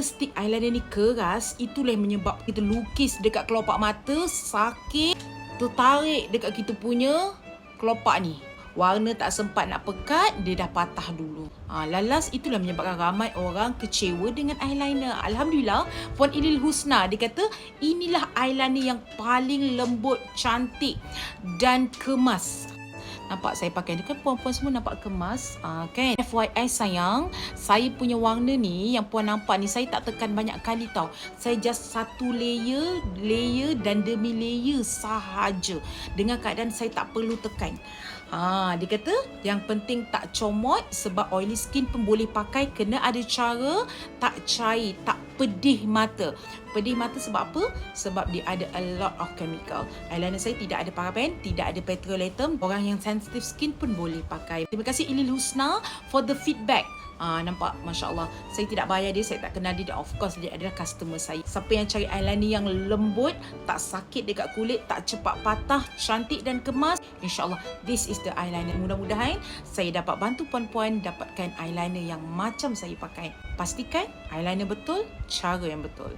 stick eyeliner ni keras, itulah yang menyebabkan kita lukis dekat kelopak mata sakit, tertarik dekat kita punya kelopak ni. Warna tak sempat nak pekat, dia dah patah dulu. Lalas itulah menyebabkan ramai orang kecewa dengan eyeliner. Alhamdulillah, Puan Ilil Husna dia kata inilah eyeliner yang paling lembut, cantik dan kemas. Nampak saya pakai ni kan puan-puan semua nampak kemas kan. FYI sayang, saya punya warna ni yang puan nampak ni saya tak tekan banyak kali tau. Saya just satu layer dan demi layer sahaja. Dengan keadaan saya tak perlu tekan. Dia kata yang penting tak comot, sebab oily skin pun boleh pakai, kena ada cara tak cair, tak pedih mata. Pedih mata sebab apa? Sebab dia ada a lot of chemical. Eyeliner saya tidak ada paraben, tidak ada petrolatum. Orang yang sensitive skin pun boleh pakai. Terima kasih Ilil Husna for the feedback. Nampak, Masya Allah. Saya tidak bayar dia, saya tak kenal dia. Of course, dia adalah customer saya. Siapa yang cari eyeliner yang lembut, tak sakit dekat kulit, tak cepat patah, cantik dan kemas, InsyaAllah, this is the eyeliner. Mudah-mudahan saya dapat bantu puan-puan dapatkan eyeliner yang macam saya pakai. Pastikan eyeliner betul, cara yang betul.